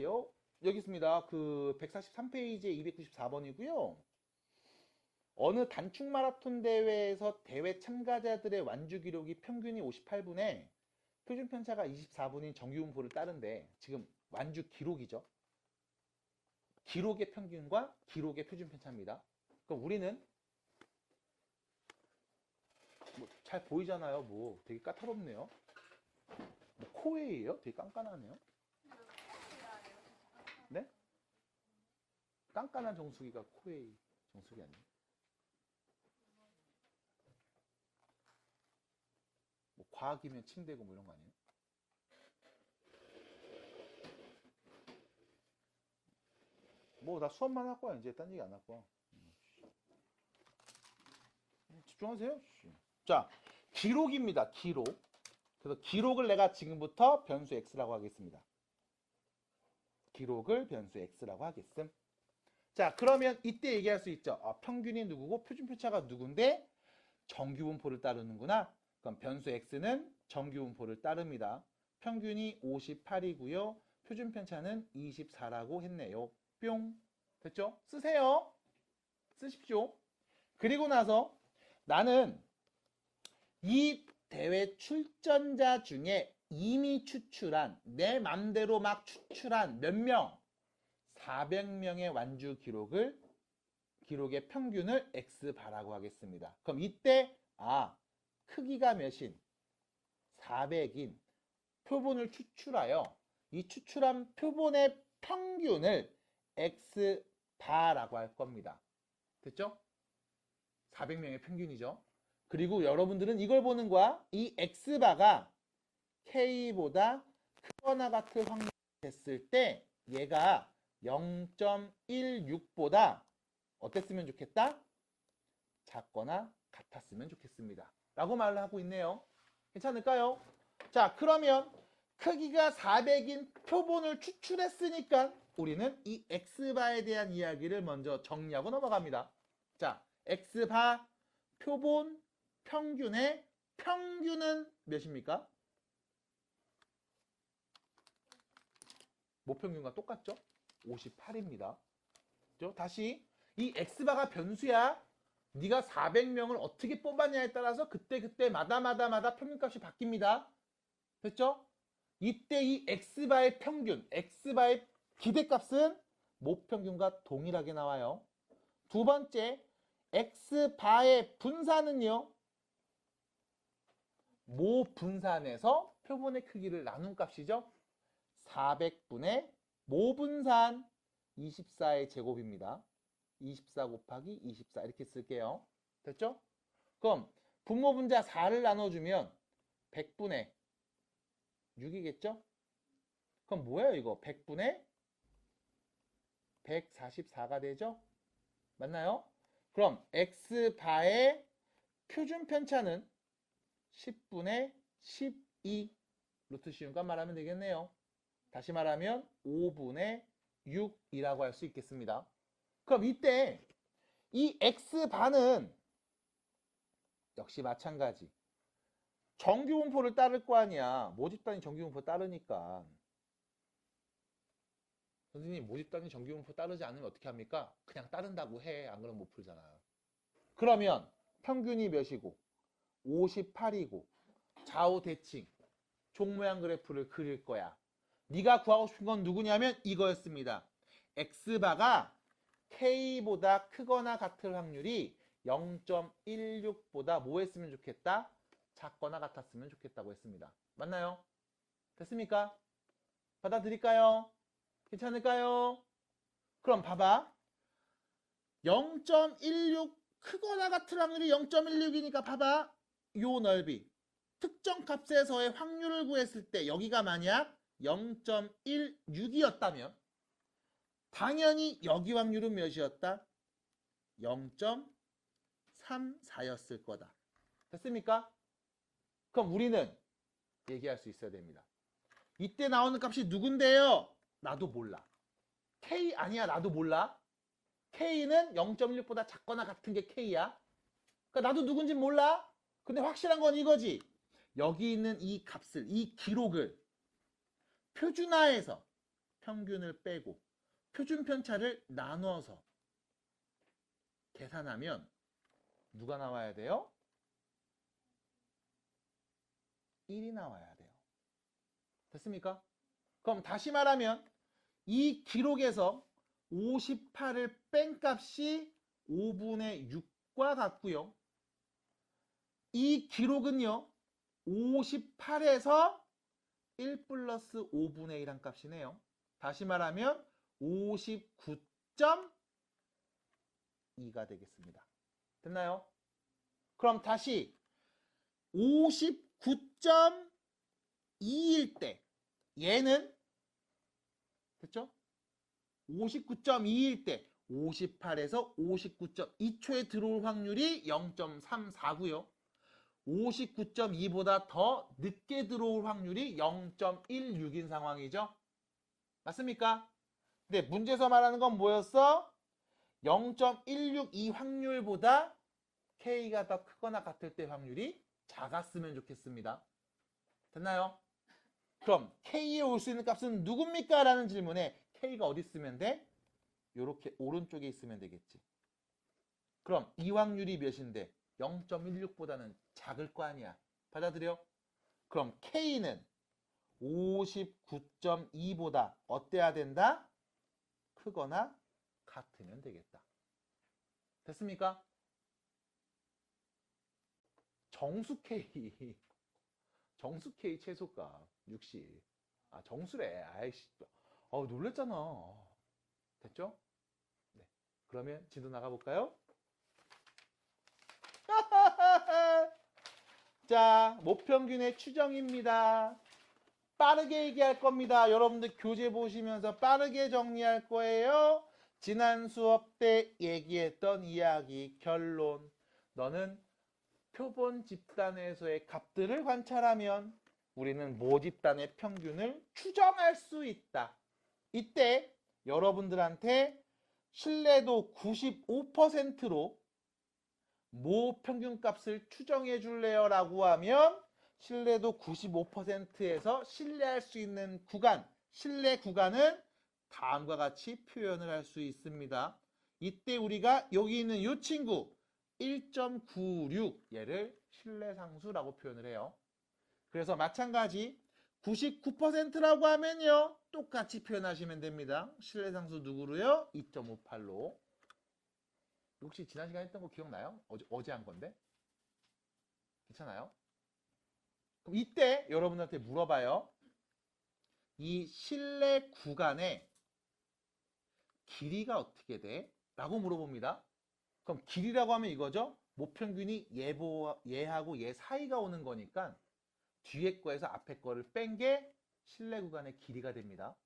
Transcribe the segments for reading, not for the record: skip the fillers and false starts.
할게요. 여기 있습니다. 그 143페이지에 294번이고요. 어느 단축 마라톤 대회에서 대회 참가자들의 완주 기록이 평균이 58분에 표준 편차가 24분인 정규분포를 따른데 지금 완주 기록이죠. 기록의 평균과 기록의 표준 편차입니다. 그럼 우리는 뭐 잘 보이잖아요. 뭐 되게 까다롭네요. 뭐 코웨이예요? 되게 깐깐하네요. 네? 깐깐한 정수기가 코웨이 정수기 아니에요? 뭐 과학이면 침대고 뭐 이런 거 아니에요? 뭐 나 수업만 할 거야. 이제 딴 얘기 안 할 거야. 집중하세요. 자, 기록입니다. 기록. 그래서 기록을 내가 지금부터 변수 x라고 하겠습니다. 기록을 변수 x라고 하겠음. 자, 그러면 이때 얘기할 수 있죠. 평균이 누구고 표준편차가 누군데 정규분포를 따르는구나. 그럼 변수 x는 정규분포를 따릅니다. 평균이 58이고요. 표준편차는 24라고 했네요. 뿅. 됐죠? 쓰세요. 쓰십시오. 그리고 나서 나는 이 대회 출전자 중에 이미 추출한 내 맘대로 막 추출한 몇 명? 400명의 완주 기록의 평균을 x바라고 하겠습니다. 그럼 이때 크기가 몇인? 400인 표본을 추출하여 이 추출한 표본의 평균을 x바라고 할 겁니다. 됐죠? 400명의 평균이죠. 그리고 여러분들은 이걸 보는 거야. 이 x바가 k보다 크거나 같을 확률이 됐을 때 얘가 0.16보다 어땠으면 좋겠다? 작거나 같았으면 좋겠습니다. 라고 말을 하고 있네요. 괜찮을까요? 자, 그러면 크기가 400인 표본을 추출했으니까 우리는 이 x바에 대한 이야기를 먼저 정리하고 넘어갑니다. 자, x바 표본 평균의 평균은 몇입니까? 모평균과 똑같죠? 58입니다. 다시 이 x바가 변수야. 네가 400명을 어떻게 뽑았냐에 따라서 그때마다 평균값이 바뀝니다. 됐죠? 이때 이 x바의 평균, x바의 기대값은 모평균과 동일하게 나와요. 두 번째, x바의 분산은요. 모 분산에서 표본의 크기를 나눈 값이죠. 400분의 모 분산 24의 제곱입니다. 24 곱하기 24 이렇게 쓸게요. 됐죠? 그럼 분모 분자 4를 나눠주면 100분의 6이겠죠? 그럼 뭐예요 이거? 100분의 144가 되죠? 맞나요? 그럼 x바의 표준 편차는 10분의 12 루트 씌운값 말하면 되겠네요. 다시 말하면 5분의 6이라고 할 수 있겠습니다. 그럼 이때 이 x바는 역시 마찬가지. 정규분포를 따를 거 아니야. 모집 단위 정규분포 따르니까. 선생님 모집 단위 정규분포 따르지 않으면 어떻게 합니까? 그냥 따른다고 해. 안 그러면 못 풀잖아요. 그러면 평균이 몇이고 58이고 좌우 대칭 종 모양 그래프를 그릴 거야. 네가 구하고 싶은 건 누구냐면 이거였습니다. x바가 k보다 크거나 같을 확률이 0.16보다 뭐 했으면 좋겠다? 작거나 같았으면 좋겠다고 했습니다. 맞나요? 됐습니까? 받아들일까요? 괜찮을까요? 그럼 봐봐. 0.16 크거나 같을 확률이 0.16이니까 봐봐. 요 넓이. 특정 값에서의 확률을 구했을 때 여기가 만약 0.16이었다면 당연히 여기 확률은 몇이었다? 0.34였을 거다. 됐습니까? 그럼 우리는 얘기할 수 있어야 됩니다. 이때 나오는 값이 누군데요? 나도 몰라. K 아니야. 나도 몰라. K는 0.16보다 작거나 같은 게 K야. 그러니까 나도 누군지 몰라. 근데 확실한 건 이거지. 여기 있는 이 값을, 이 기록을 표준화해서 평균을 빼고 표준 편차를 나눠서 계산하면 누가 나와야 돼요? 1이 나와야 돼요. 됐습니까? 그럼 다시 말하면 이 기록에서 58을 뺀 값이 5분의 6과 같고요. 이 기록은요. 58에서 1 플러스 5분의 1한 값이네요. 다시 말하면 59.2가 되겠습니다. 됐나요? 그럼 다시 59.2일 때 얘는 됐죠? 59.2일 때 58에서 59.2초에 들어올 확률이 0.34고요. 59.2보다 더 늦게 들어올 확률이 0.16인 상황이죠. 맞습니까? 근데 문제에서 말하는 건 뭐였어? 0.162 확률보다 K가 더 크거나 같을 때 확률이 작았으면 좋겠습니다. 됐나요? 그럼 K에 올 수 있는 값은 누굽니까? 라는 질문에 K가 어디 있으면 돼? 이렇게 오른쪽에 있으면 되겠지. 그럼 이 확률이 몇인데? 0.16보다는 작을 거 아니야. 받아들여? 그럼 K는 59.2보다 어때야 된다? 크거나 같으면 되겠다. 됐습니까? 정수 K. 정수 K 최소값 60. 아, 정수래. 아이씨. 놀랬잖아. 됐죠? 네. 그러면 진도 나가볼까요? 자, 모평균의 추정입니다. 빠르게 얘기할 겁니다. 여러분들 교재 보시면서 빠르게 정리할 거예요. 지난 수업 때 얘기했던 이야기, 결론. 너는 표본 집단에서의 값들을 관찰하면 우리는 모 집단의 평균을 추정할 수 있다. 이때 여러분들한테 신뢰도 95%로 모 평균값을 추정해 줄래요? 라고 하면 신뢰도 95%에서 신뢰할 수 있는 구간, 신뢰 구간은 다음과 같이 표현을 할 수 있습니다. 이때 우리가 여기 있는 이 친구 1.96 얘를 신뢰상수라고 표현을 해요. 그래서 마찬가지 99%라고 하면요. 똑같이 표현하시면 됩니다. 신뢰상수 누구로요? 2.58로. 혹시 지난 시간에 했던 거 기억나요? 어제 한 건데? 괜찮아요? 그럼 이때 여러분한테 물어봐요. 이 신뢰 구간의 길이가 어떻게 돼? 라고 물어봅니다. 그럼 길이라고 하면 이거죠? 모평균이 얘하고 얘 사이가 오는 거니까 뒤에 거에서 앞에 거를 뺀 게 신뢰 구간의 길이가 됩니다.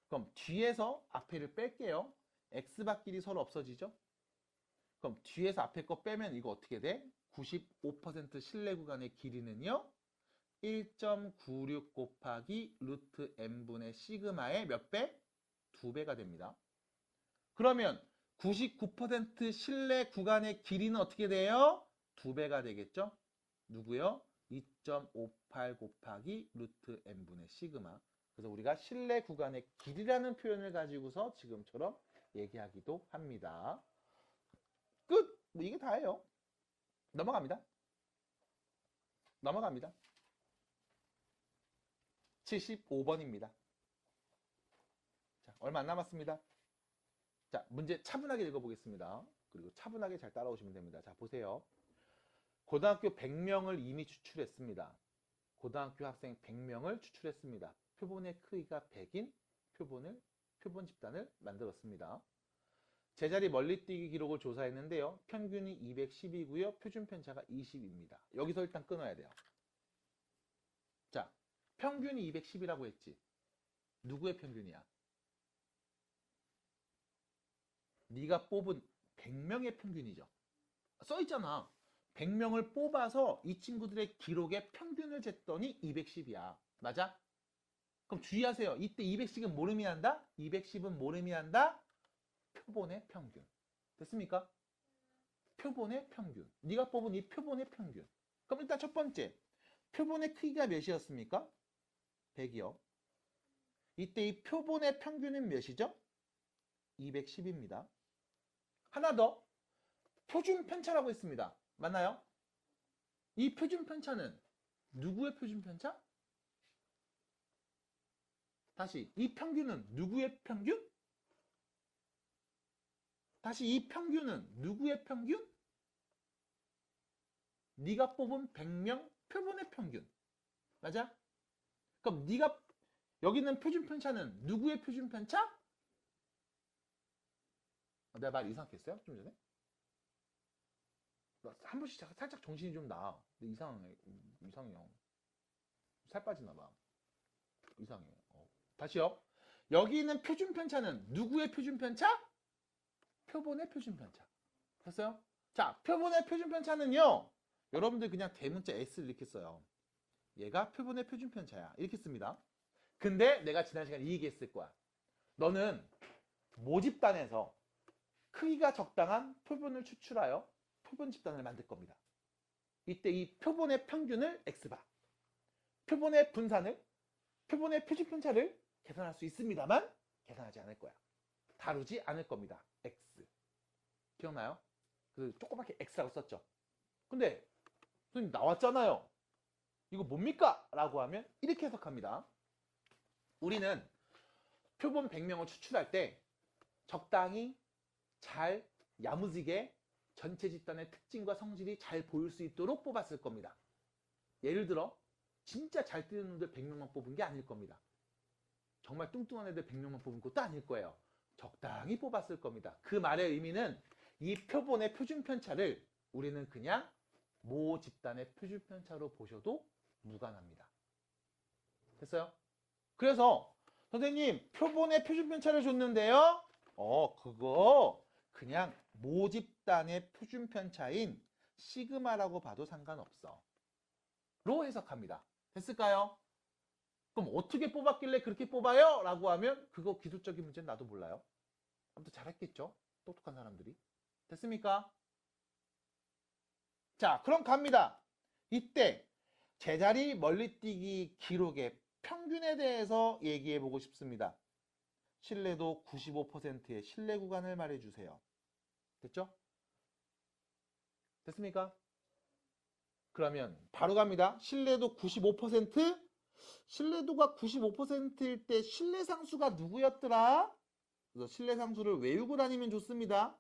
그럼 뒤에서 앞에를 뺄게요. x밖길이 서로 없어지죠? 그럼 뒤에서 앞에 거 빼면 이거 어떻게 돼? 95% 신뢰 구간의 길이는요. 1.96 곱하기 루트 n분의 시그마의 몇 배? 2배가 됩니다. 그러면 99% 신뢰 구간의 길이는 어떻게 돼요? 2배가 되겠죠? 누구요? 2.58 곱하기 루트 n분의 시그마. 그래서 우리가 신뢰 구간의 길이라는 표현을 가지고서 지금처럼 얘기하기도 합니다. 끝! 뭐 이게 다예요. 넘어갑니다. 넘어갑니다. 75번입니다. 자, 얼마 안 남았습니다. 자, 문제 차분하게 읽어보겠습니다. 그리고 차분하게 잘 따라오시면 됩니다. 자, 보세요. 고등학교 100명을 이미 추출했습니다. 고등학교 학생 100명을 추출했습니다. 표본의 크기가 100인 표본 집단을 만들었습니다. 제자리 멀리뛰기 기록을 조사했는데요. 평균이 210이고요. 표준 편차가 20입니다. 여기서 일단 끊어야 돼요. 자, 평균이 210이라고 했지. 누구의 평균이야? 네가 뽑은 100명의 평균이죠. 써있잖아. 100명을 뽑아서 이 친구들의 기록의 평균을 쟀더니 210이야. 맞아? 그럼 주의하세요. 이때 210은 뭘 의미한다? 210은 뭘 의미한다? 표본의 평균. 됐습니까? 표본의 평균. 네가 뽑은 이 표본의 평균. 그럼 일단 첫 번째. 표본의 크기가 몇이었습니까? 100이요. 이때 이 표본의 평균은 몇이죠? 210입니다. 하나 더. 표준 편차라고 했습니다. 맞나요? 이 표준 편차는 누구의 표준 편차? 다시, 이 평균은 누구의 평균? 다시, 이 평균은 누구의 평균? 네가 뽑은 100명 표본의 평균. 맞아? 그럼 네가 여기 있는 표준 편차는 누구의 표준 편차? 내가 말 이상하게 했어요? 좀 전에? 한 번씩 살짝 정신이 좀 나. 근데 이상해요. 살 빠지나 봐. 이상해. 다시요. 여기 있는 표준 편차는 누구의 표준 편차? 표본의 표준 편차. 됐어요? 자, 표본의 표준 편차는요. 여러분들 그냥 대문자 S를 이렇게 써요. 얘가 표본의 표준 편차야. 이렇게 씁니다. 근데 내가 지난 시간에 이 얘기했을 거야. 너는 모집단에서 크기가 적당한 표본을 추출하여 표본 집단을 만들 겁니다. 이때 이 표본의 평균을 X바, 표본의 분산을, 표본의 표준 편차를 계산할 수 있습니다만 계산하지 않을 거야. 다루지 않을 겁니다. X. 기억나요? 그래서 조그맣게 X라고 썼죠. 근데 선생님 나왔잖아요. 이거 뭡니까? 라고 하면 이렇게 해석합니다. 우리는 표본 100명을 추출할 때 적당히 잘 야무지게 전체 집단의 특징과 성질이 잘 보일 수 있도록 뽑았을 겁니다. 예를 들어 진짜 잘 뛰는 놈들 100명만 뽑은 게 아닐 겁니다. 정말 뚱뚱한 애들 100명만 뽑은 것도 아닐 거예요. 적당히 뽑았을 겁니다. 그 말의 의미는 이 표본의 표준 편차를 우리는 그냥 모 집단의 표준 편차로 보셔도 무관합니다. 됐어요? 그래서 선생님 표본의 표준 편차를 줬는데요. 그거 그냥 모 집단의 표준 편차인 시그마라고 봐도 상관없어. 로 해석합니다. 됐을까요? 그럼 어떻게 뽑았길래 그렇게 뽑아요? 라고 하면 그거 기술적인 문제는 나도 몰라요. 아무튼 잘했겠죠? 똑똑한 사람들이. 됐습니까? 자, 그럼 갑니다. 이때 제자리 멀리뛰기 기록의 평균에 대해서 얘기해 보고 싶습니다. 신뢰도 95%의 신뢰 구간을 말해주세요. 됐죠? 됐습니까? 그러면 바로 갑니다. 신뢰도 95%? 신뢰도가 95%일 때 신뢰상수가 누구였더라? 그래서 신뢰상수를 외우고 다니면 좋습니다.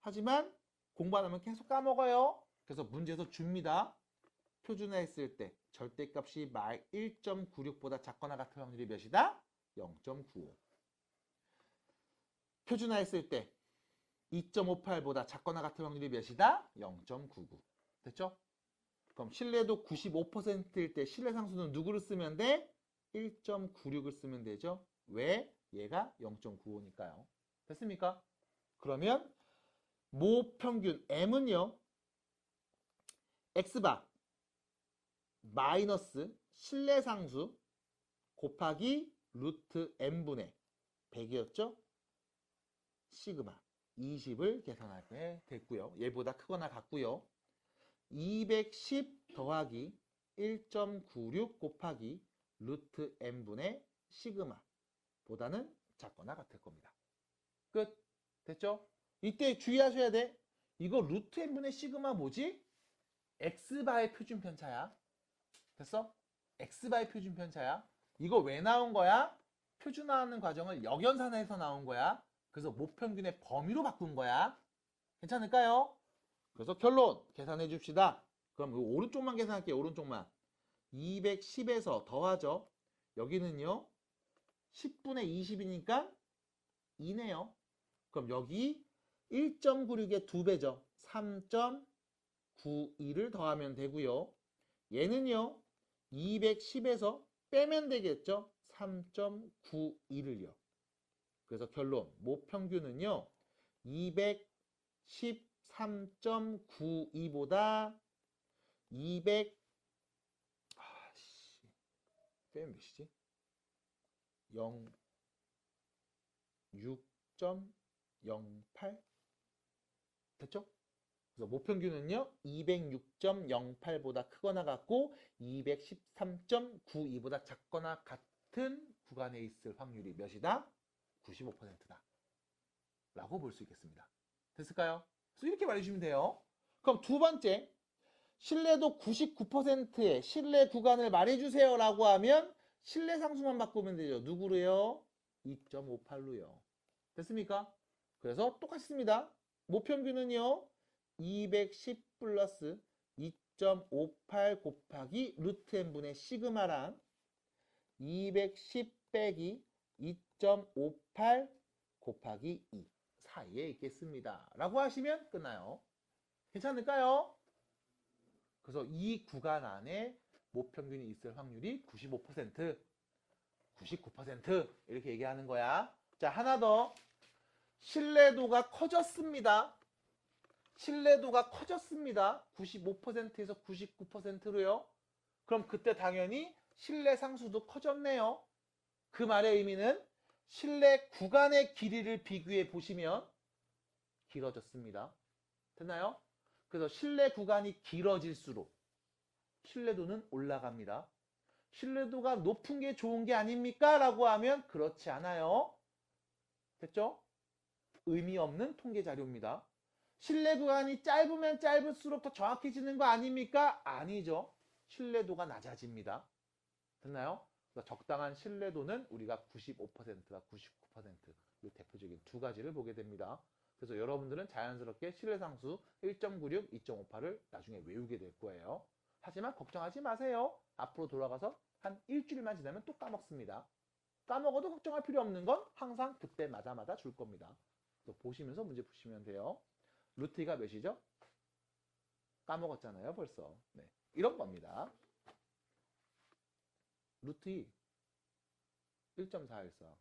하지만 공부 안 하면 계속 까먹어요. 그래서 문제에서 줍니다. 표준화했을 때 절대값이 1.96보다 작거나 같은 확률이 몇이다? 0.95. 표준화했을 때 2.58보다 작거나 같은 확률이 몇이다? 0.99. 됐죠? 그럼 신뢰도 95%일 때 신뢰상수는 누구를 쓰면 돼? 1.96을 쓰면 되죠. 왜? 얘가 0.95니까요. 됐습니까? 그러면 모 평균 M은요. X바 마이너스 신뢰상수 곱하기 루트 M분의 100이었죠? 시그마 20을 계산하게 됐고요. 얘보다 크거나 같고요. 210 더하기 1.96 곱하기 루트 M분의 시그마 보다는 작거나 같을 겁니다. 끝. 됐죠? 이때 주의하셔야 돼. 이거 루트 M분의 시그마 뭐지? X바의 표준 편차야. 됐어? X바의 표준 편차야. 이거 왜 나온 거야? 표준화하는 과정을 역연산해서 나온 거야. 그래서 모평균의 범위로 바꾼 거야. 괜찮을까요? 그래서 결론 계산해 줍시다. 그럼 오른쪽만 계산할게요. 오른쪽만. 210에서 더하죠. 여기는요. 10분의 20이니까 2네요. 그럼 여기 1.96의 2배죠. 3.92를 더하면 되고요. 얘는요. 210에서 빼면 되겠죠. 3.92를요. 그래서 결론 모평균은요. 213.92보다 200 빼면 몇이지? 6.08 됐죠? 그래서 모평균은요 206.08보다 크거나 같고 213.92보다 작거나 같은 구간에 있을 확률이 몇이다? 95%다. 라고 볼 수 있겠습니다. 됐을까요? 그래서 이렇게 말해주시면 돼요. 그럼 두 번째, 신뢰도 99%의 신뢰 구간을 말해주세요 라고 하면 신뢰 상수만 바꾸면 되죠. 누구로요? 2.58로요. 됐습니까? 그래서 똑같이 씁니다. 모평균은요. 210 플러스 2.58 곱하기 루트 n분의 시그마랑 210 빼기 2.58 곱하기 2 사이에 있겠습니다. 라고 하시면 끝나요. 괜찮을까요? 그래서 이 구간 안에 모평균이 있을 확률이 95%, 99% 이렇게 얘기하는 거야. 자, 하나 더. 신뢰도가 커졌습니다. 신뢰도가 커졌습니다. 95%에서 99%로요. 그럼 그때 당연히 신뢰 상수도 커졌네요. 그 말의 의미는 신뢰 구간의 길이를 비교해 보시면 길어졌습니다. 됐나요? 그래서 신뢰 구간이 길어질수록 신뢰도는 올라갑니다. 신뢰도가 높은 게 좋은 게 아닙니까? 라고 하면 그렇지 않아요. 됐죠? 의미 없는 통계 자료입니다. 신뢰 구간이 짧으면 짧을수록 더 정확해지는 거 아닙니까? 아니죠. 신뢰도가 낮아집니다. 됐나요? 그래서 적당한 신뢰도는 우리가 95%와 99% 이 대표적인 두 가지를 보게 됩니다. 그래서 여러분들은 자연스럽게 신뢰상수 1.96, 2.58을 나중에 외우게 될 거예요. 하지만 걱정하지 마세요. 앞으로 돌아가서 한 일주일만 지나면 또 까먹습니다. 까먹어도 걱정할 필요 없는 건 항상 그때마다 줄 겁니다. 보시면서 문제 푸시면 돼요. 루트 2가 몇이죠? 까먹었잖아요, 벌써. 네. 이런 겁니다. 루트 2 1.414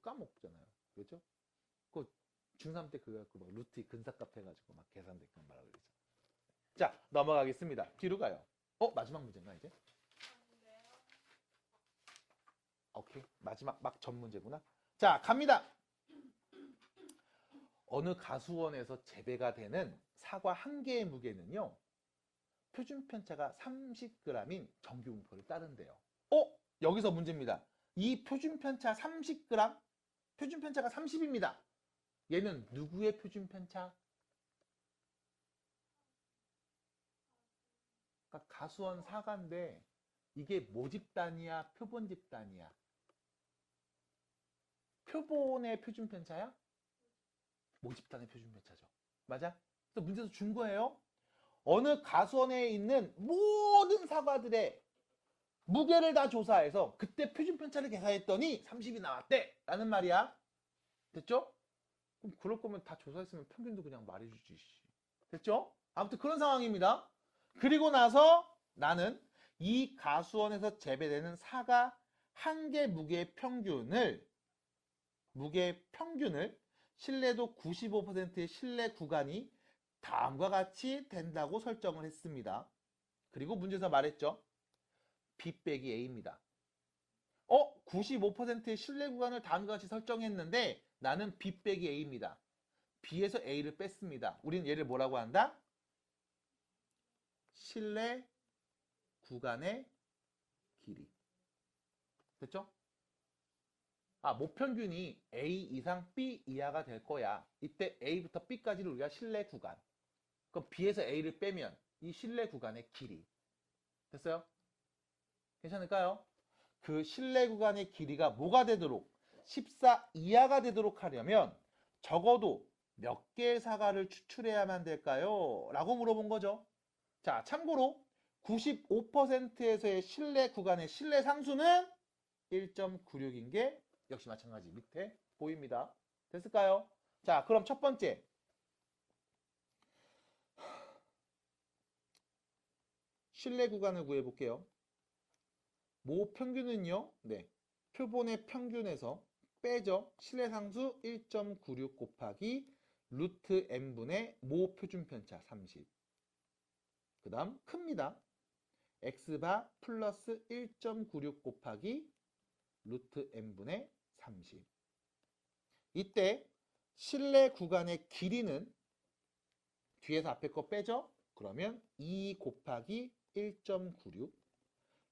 까먹잖아요. 그렇죠? 그 중3 때 그거 뭐 루트 2 근사값 해가지고 막 계산됐건 말하고 그러죠. 자, 넘어가겠습니다. 뒤로 가요. 마지막 문제인가 이제? 오케이. 마지막 막 전 문제구나. 자, 갑니다. 어느 가수원에서 재배가 되는 사과 한 개의 무게는요. 표준 편차가 30g인 정규 분포를 따른대요. 여기서 문제입니다. 이 표준 편차 30g, 표준 편차가 30입니다. 얘는 누구의 표준 편차? 그러니까 가수원 사과인데 이게 모집단이야, 표본 집단이야? 표본의 표준 편차야? 모집단의 표준 편차죠. 맞아? 그래서 문제에서 준 거예요. 어느 가수원에 있는 모든 사과들의 무게를 다 조사해서 그때 표준 편차를 계산했더니 30이 나왔대 라는 말이야. 됐죠? 그럼 그럴 거면 다 조사했으면 평균도 그냥 말해주지. 됐죠? 아무튼 그런 상황입니다. 그리고 나서 나는 이 가수원에서 재배되는 사과 한 개 무게의 평균을 신뢰도 95%의 신뢰 구간이 다음과 같이 된다고 설정을 했습니다. 그리고 문제에서 말했죠. B 빼기 A입니다. 95%의 신뢰 구간을 다음과 같이 설정했는데 나는 B 빼기 A입니다. B에서 A를 뺐습니다. 우리는 얘를 뭐라고 한다? 신뢰 구간의 길이. 됐죠? 모평균이 A 이상 B 이하가 될 거야. 이때 A부터 B까지를 우리가 신뢰 구간. 그럼 B에서 A를 빼면 이 신뢰 구간의 길이. 됐어요? 괜찮을까요? 그 신뢰 구간의 길이가 뭐가 되도록 14 이하가 되도록 하려면 적어도 몇 개의 사과를 추출해야만 될까요? 라고 물어본 거죠. 자, 참고로 95%에서의 신뢰 구간의 신뢰 상수는 1.96인 게 역시 마찬가지 밑에 보입니다. 됐을까요? 자, 그럼 첫 번째. 신뢰 구간을 구해볼게요. 모평균은요. 네, 표본의 평균에서 빼죠. 신뢰상수 1.96 곱하기 루트 n분의 모표준편차 30. 그 다음 큽니다. x바 플러스 1.96 곱하기 루트 n분의 30. 이때 신뢰 구간의 길이는 뒤에서 앞에 거 빼죠. 그러면 2 곱하기 1.96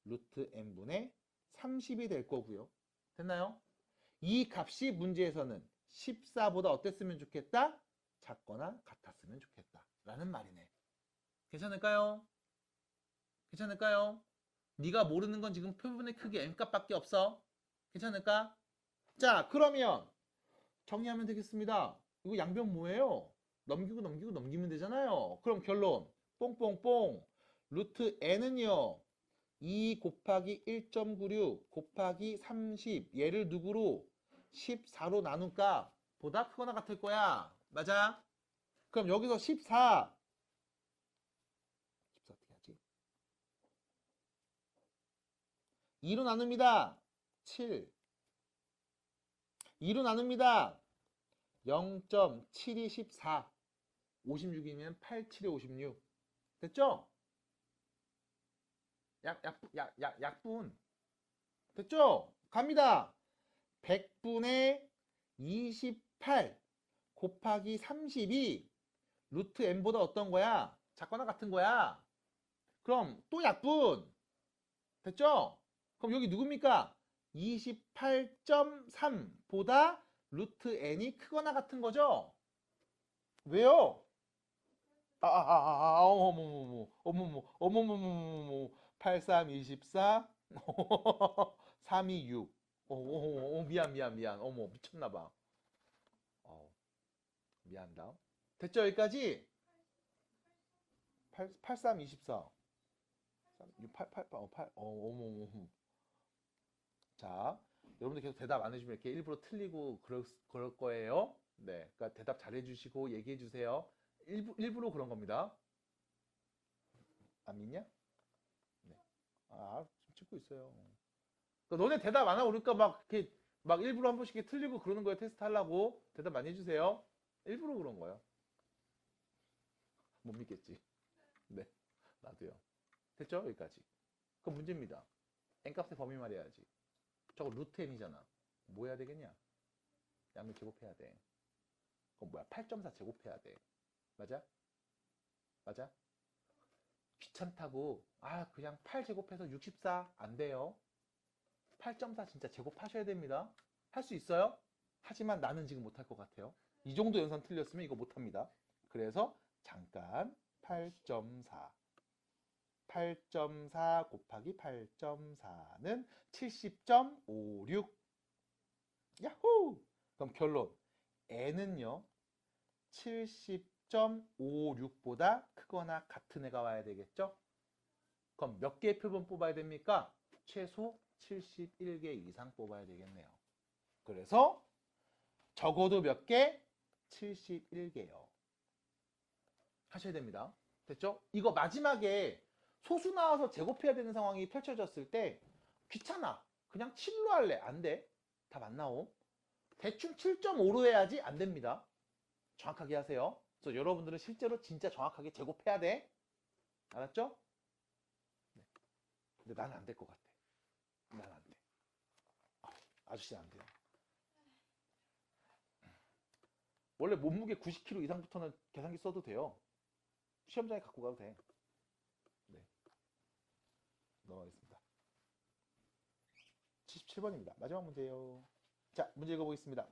루트 n분의 30이 될 거고요. 됐나요? 이 값이 문제에서는 14보다 어땠으면 좋겠다? 작거나 같았으면 좋겠다. 라는 말이네. 괜찮을까요? 괜찮을까요? 네가 모르는 건 지금 표본의 크기 n값밖에 없어. 괜찮을까? 자, 그러면 정리하면 되겠습니다. 이거 양변 뭐예요? 넘기고 넘기면 되잖아요. 그럼 결론 뽕뽕뽕 루트 n은요 2 곱하기 1.96 곱하기 30 얘를 누구로 14로 나눈 값 보다 크거나 같을 거야. 맞아? 그럼 여기서 14 어떻게 하지? 2로 나눕니다. 7 2로 나눕니다. 0.7214 56이면 87에 56 됐죠? 약분 됐죠? 갑니다. 100분의 28 곱하기 32 루트 n보다 어떤 거야? 작거나 같은 거야. 그럼 또 약분 됐죠? 그럼 여기 누굽니까? 28.3보다 루트 n이 크거나 같은 거죠? 왜요? 어머머머 83, 24 326 미안 어머 미쳤나봐. 미안다. 됐죠? 여기까지? 83, 24 어머 자, 여러분들 계속 대답 안 해주면 이렇게 일부러 틀리고 그럴 거예요. 네, 그러니까 대답 잘 해주시고 얘기해 주세요. 일부러 그런 겁니다. 안 믿냐? 네. 지금 찍고 있어요. 그러니까 너네 대답 안 하고 그러니까 막 이렇게 막 일부러 한 번씩 틀리고 그러는 거예요. 테스트 하려고. 대답 많이 해주세요. 일부러 그런 거예요. 못 믿겠지. 네, 나도요. 됐죠? 여기까지. 그럼 문제입니다. n값의 범위 말해야지. 저거 루트 n이잖아. 뭐 해야 되겠냐? 양을 제곱해야 돼. 그럼 뭐야? 8.4 제곱해야 돼. 맞아? 맞아? 귀찮다고 그냥 8 제곱해서 64 안 돼요. 8.4 진짜 제곱하셔야 됩니다. 할 수 있어요? 하지만 나는 지금 못할 것 같아요. 이 정도 연산 틀렸으면 이거 못합니다. 그래서 잠깐 8.4 곱하기 8.4는 70.56 야호! 그럼 결론 n은요 70.56보다 크거나 같은 애가 와야 되겠죠? 그럼 몇 개의 표본 뽑아야 됩니까? 최소 71개 이상 뽑아야 되겠네요. 그래서 적어도 몇 개? 71개요. 하셔야 됩니다. 됐죠? 이거 마지막에 소수 나와서 제곱해야 되는 상황이 펼쳐졌을 때 귀찮아. 그냥 7로 할래. 안 돼. 답 안 나옴. 대충 7.5로 해야지 안 됩니다. 정확하게 하세요. 그래서 여러분들은 실제로 진짜 정확하게 제곱해야 돼. 알았죠? 네. 근데 나는 안 될 것 같아. 나는 안 돼. 아저씨 안 돼요. 원래 몸무게 90kg 이상부터는 계산기 써도 돼요. 시험장에 갖고 가도 돼. 네. 넘어가겠습니다. 77번입니다. 마지막 문제예요. 자, 문제 읽어보겠습니다.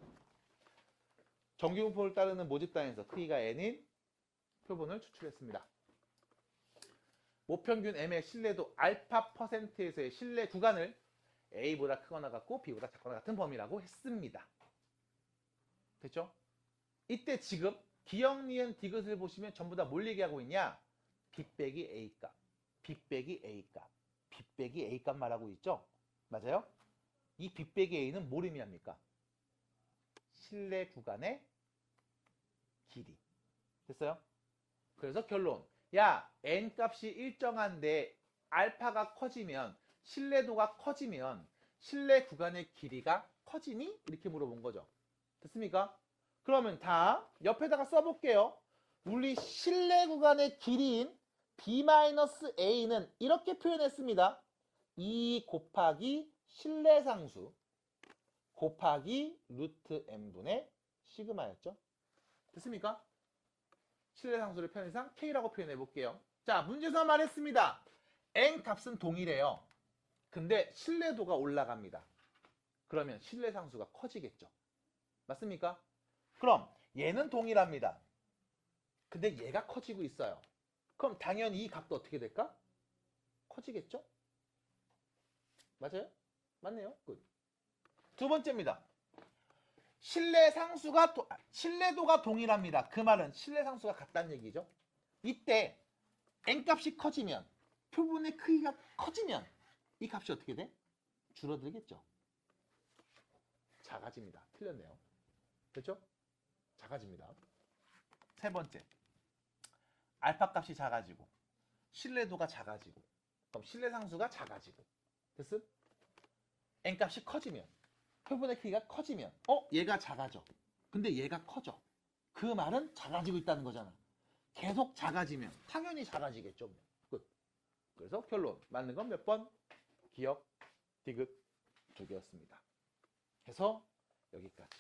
정규분포를 따르는 모집단에서 크기가 n인 표본을 추출했습니다. 모평균 m의 신뢰도 알파 %에서의 신뢰 구간을 a보다 크거나 같고 b보다 작거나 같은 범위라고 했습니다. 됐죠? 이때 지금 기역, 니은, 디귿을 보시면 전부 다 뭘 얘기하고 있냐? b 빼기 a 값, b 빼기 a 값, b 빼기 a 값 말하고 있죠? 맞아요? 이 b 빼기 a는 뭘 의미합니까? 신뢰 구간의 길이. 됐어요? 그래서 결론. 야, n 값이 일정한데 알파가 커지면 신뢰도가 커지면 신뢰 구간의 길이가 커지니? 이렇게 물어본 거죠. 됐습니까? 그러면 다 옆에다가 써볼게요. 우리 신뢰 구간의 길이인 b-a는 이렇게 표현했습니다. 2 곱하기 신뢰상수 곱하기 루트 n분의 시그마였죠. 됐습니까? 신뢰상수를 편의상 k라고 표현해 볼게요. 자, 문제에서 말했습니다. n 값은 동일해요. 근데 신뢰도가 올라갑니다. 그러면 신뢰상수가 커지겠죠. 맞습니까? 그럼 얘는 동일합니다. 근데 얘가 커지고 있어요. 그럼 당연히 이 값도 어떻게 될까? 커지겠죠? 맞아요? 맞네요. 굿. 두 번째입니다. 신뢰도가 동일합니다. 그 말은 신뢰상수가 같다는 얘기죠. 이때 n값이 커지면, 표본의 크기가 커지면 이 값이 어떻게 돼? 줄어들겠죠. 작아집니다. 틀렸네요. 그렇죠? 작아집니다. 세 번째, 알파 값이 작아지고 신뢰도가 작아지고 그럼 신뢰상수가 작아지고 됐음? n값이 커지면, 표본의 크기가 커지면 얘가 작아져. 근데 얘가 커져. 그 말은 작아지고 있다는 거잖아. 계속 작아지면 당연히 작아지겠죠. 끝. 그래서 결론 맞는 건 몇 번? 기억, 디귿 두 개였습니다. 해서 여기까지.